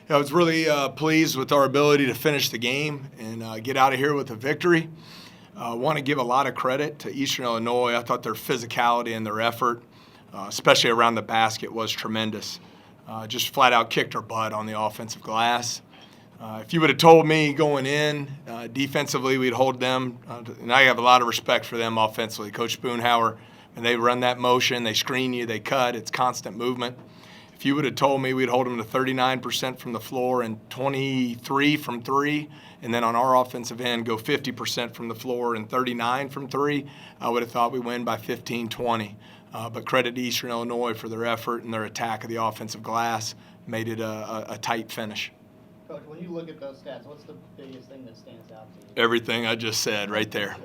I was really pleased with our ability to finish the game and get out of here with a victory. I want to give a lot of credit to Eastern Illinois. I thought their physicality and their effort, especially around the basket, was tremendous. Just flat out kicked our butt on the offensive glass. If you would have told me going in, defensively we'd hold them, and I have a lot of respect for them offensively. Coach Spoonhauer, and they run that motion, they screen you, they cut, it's constant movement. If you would have told me we'd hold them to 39% from the floor and 23 from three, and then on our offensive end go 50% from the floor and 39 from three, I would have thought we win by 15, 20. But credit to Eastern Illinois for their effort and their attack of the offensive glass made it a tight finish. Coach, when you look at those stats, what's the biggest thing that stands out to you? Everything I just said right there.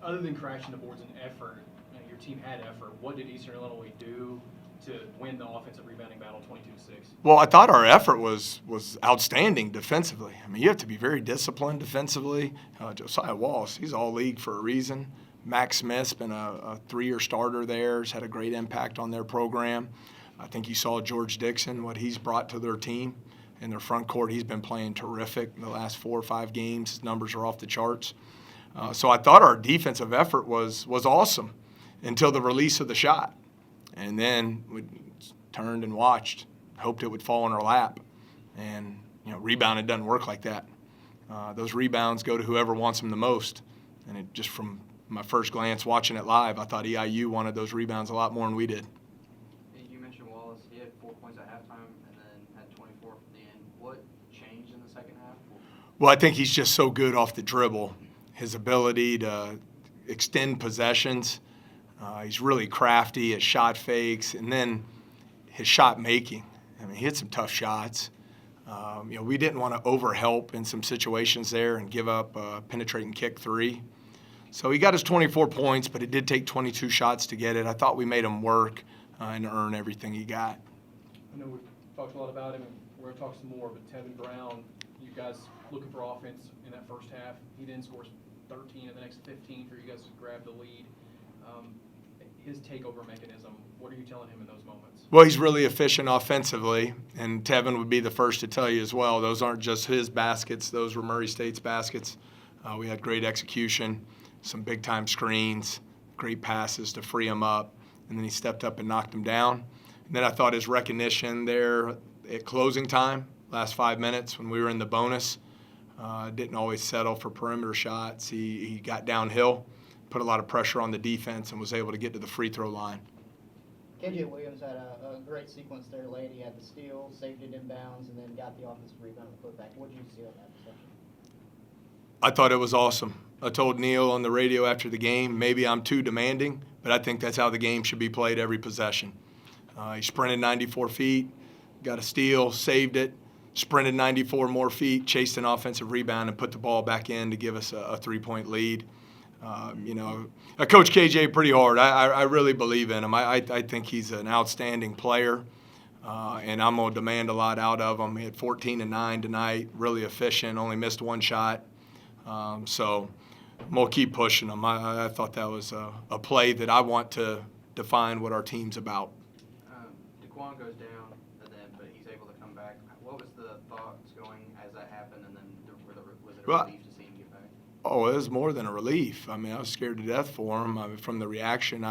Other than crashing the boards in effort, your team had effort. What did Eastern Illinois do to win the offensive rebounding battle 22-6? Well, I thought our effort was outstanding defensively. I mean, you have to be very disciplined defensively. Josiah Walsh, he's all league for a reason. Max Smith's been a three-year starter there, has had a great impact on their program. I think you saw George Dixon, what he's brought to their team. In their front court, he's been playing terrific in the last 4 or 5 games. His numbers are off the charts. So I thought our defensive effort was awesome until the release of the shot. And then we turned and watched, hoped it would fall in our lap. And, rebounding doesn't work like that. Those rebounds go to whoever wants them the most. And it just from my first glance watching it live, I thought EIU wanted those rebounds a lot more than we did. You mentioned Wallace. He had 4 points at halftime and then had 24 at the end. What changed in the second half? Well, I think he's just so good off the dribble. His ability to extend possessions. He's really crafty at shot fakes, and then his shot making. I mean, he hit some tough shots. We didn't want to overhelp in some situations there and give up a penetrating kick three. So he got his 24 points, but it did take 22 shots to get it. I thought we made him work and earn everything he got. I know we've talked a lot about him, and we're going to talk some more, but Tevin Brown, you guys looking for offense in that first half. He then scores 13 in the next 15 for you guys to grab the lead. His takeover mechanism, what are you telling him in those moments? Well, he's really efficient offensively, and Tevin would be the first to tell you as well. Those aren't just his baskets. Those were Murray State's baskets. We had great execution, some big-time screens, great passes to free him up, and then he stepped up and knocked him down. And then I thought his recognition there at closing time, last 5 minutes when we were in the bonus, didn't always settle for perimeter shots. He got downhill, put a lot of pressure on the defense, and was able to get to the free throw line. KJ Williams had a great sequence there late. He had the steal, saved it inbounds, and then got the offensive rebound and put back. What did you see on that possession? I thought it was awesome. I told Neil on the radio after the game, maybe I'm too demanding, but I think that's how the game should be played every possession. He sprinted 94 feet, got a steal, saved it, sprinted 94 more feet, chased an offensive rebound, and put the ball back in to give us a 3-point lead. I coach KJ pretty hard. I really believe in him. I think he's an outstanding player, and I'm going to demand a lot out of him. He had 14 and 9 tonight, really efficient, only missed 1 shot. So I'm going to keep pushing him. I thought that was a play that I want to define what our team's about. DeQuan goes down, but he's able to come back. What was the thoughts going as that happened, and then was it a relief to see him get back? Oh, it was more than a relief. I mean, I was scared to death for him. I mean, from the reaction,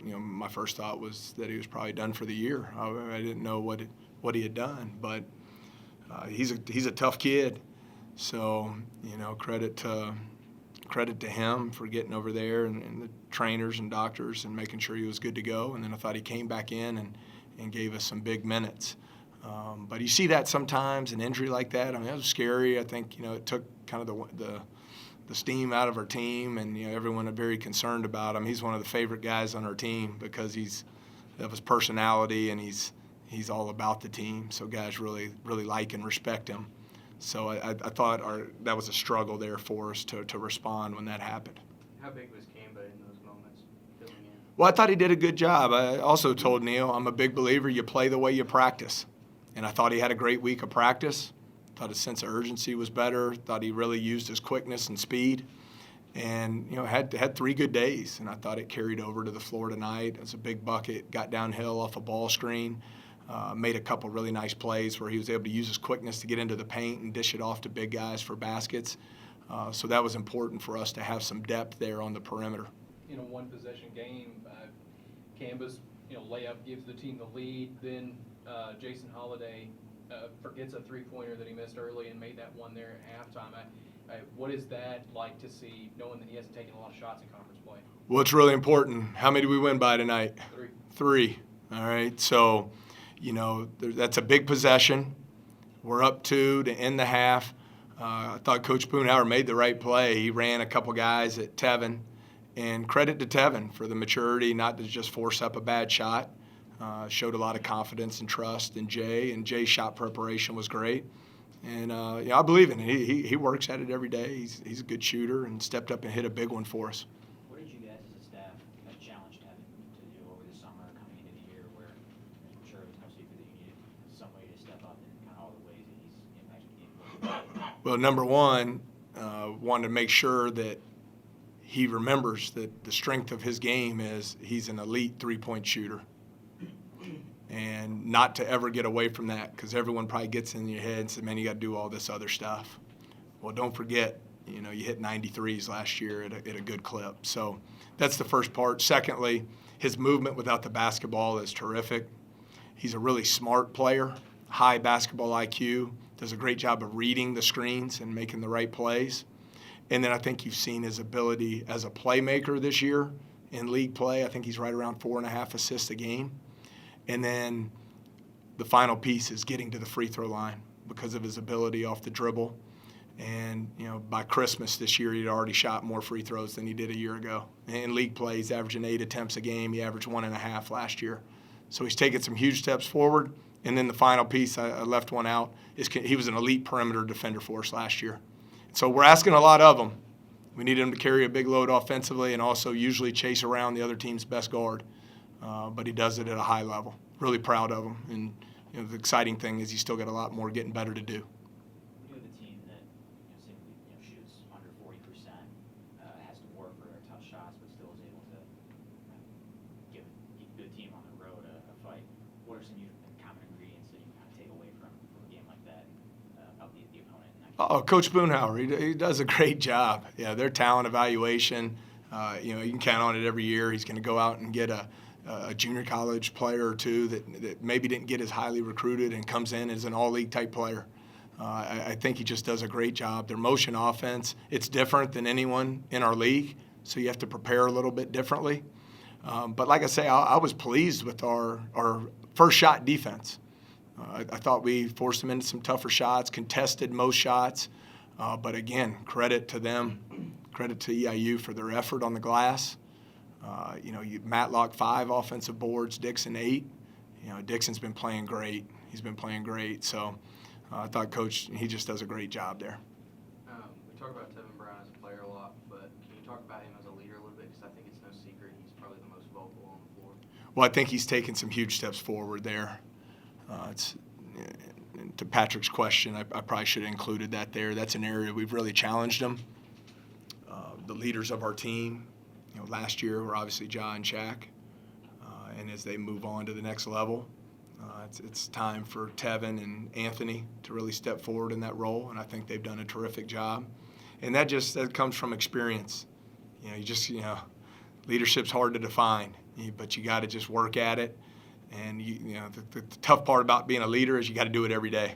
my first thought was that he was probably done for the year. I didn't know what he had done, but he's a tough kid. So, credit to him for getting over there and the trainers and doctors and making sure he was good to go. And then I thought he came back in and gave us some big minutes. But you see that sometimes, an injury like that. I mean, that was scary. I think, it took kind of the steam out of our team, and everyone are very concerned about him. He's one of the favorite guys on our team because he's of his personality, and he's all about the team. So guys really like and respect him. So I thought that was a struggle there for us to respond when that happened. How big was Kamba in those moments filling in? Well, I thought he did a good job. I also told Neil I'm a big believer you play the way you practice. And I thought he had a great week of practice. Thought his sense of urgency was better. Thought he really used his quickness and speed. And, had 3 good days. And I thought it carried over to the floor tonight. It was a big bucket, got downhill off a ball screen. made a couple really nice plays where he was able to use his quickness to get into the paint and dish it off to big guys for baskets. So that was important for us to have some depth there on the perimeter. In a one-possession game, Canvas, layup gives the team the lead. Then Jason Holiday forgets a three-pointer that he missed early and made that one there at halftime. What is that like to see, knowing that he hasn't taken a lot of shots in conference play? Well, it's really important. How many did we win by tonight? 3. 3. All right. So, that's a big possession. We're up 2 to end the half. I thought Coach Boonhauer made the right play. He ran a couple guys at Tevin. And credit to Tevin for the maturity not to just force up a bad shot. Showed a lot of confidence and trust in Jay, and Jay's shot preparation was great. And I believe in it. He works at it every day. He's a good shooter and stepped up and hit a big one for us. What did you guys as a staff challenge Tevin to do over the summer coming into the year where I'm sure it was no secret that you needed some way to step up in kind of all the ways that he's impacted the game? Well, number one, wanted to make sure that he remembers that the strength of his game is he's an elite three-point shooter. And not to ever get away from that, because everyone probably gets in your head and says, man, you got to do all this other stuff. Well, don't forget, you hit 93s last year at a good clip. So that's the first part. Secondly, his movement without the basketball is terrific. He's a really smart player, high basketball IQ, does a great job of reading the screens and making the right plays. And then I think you've seen his ability as a playmaker this year in league play. I think he's right around 4.5 assists a game. And then the final piece is getting to the free throw line because of his ability off the dribble. And, by Christmas this year, he'd already shot more free throws than he did a year ago. In league play, he's averaging 8 attempts a game. He averaged 1.5 last year. So he's taken some huge steps forward. And then the final piece, I left one out, is he was an elite perimeter defender for us last year. So we're asking a lot of him. We need him to carry a big load offensively and also usually chase around the other team's best guard. But he does it at a high level. Really proud of him. And the exciting thing is he's still got a lot more getting better to do. We do have a team that simply shoots under 40%, has to work for tough shots, but still is able to give a good team on the road a fight. What are some common ingredients that you kind of take away from a game like that about the opponent? Coach Boonhauer, he does a great job. Yeah, their talent evaluation, you can count on it every year. He's going to go out and get a junior college player or two that maybe didn't get as highly recruited and comes in as an all-league type player. I think he just does a great job. Their motion offense, it's different than anyone in our league, so you have to prepare a little bit differently. But like I say, I was pleased with our first shot defense. I thought we forced them into some tougher shots, contested most shots. But again, credit to them, credit to EIU for their effort on the glass. Matlock 5 offensive boards, Dixon 8. Dixon's been playing great. He's been playing great. So I thought Coach, he just does a great job there. We talk about Tevin Brown as a player a lot, but can you talk about him as a leader a little bit? Because I think it's no secret he's probably the most vocal on the floor. Well, I think he's taken some huge steps forward there. To Patrick's question, I probably should have included that there. That's an area we've really challenged him. The leaders of our team, last year were obviously Ja and Shaq. And as they move on to the next level, it's time for Tevin and Anthony to really step forward in that role, and I think they've done a terrific job. And that comes from experience. Leadership's hard to define, but you got to just work at it. And the tough part about being a leader is you got to do it every day.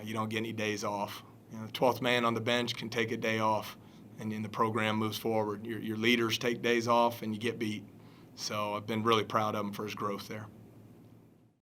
You don't get any days off. The 12th man on the bench can take a day off, and then the program moves forward. Your leaders take days off, and you get beat. So I've been really proud of him for his growth there.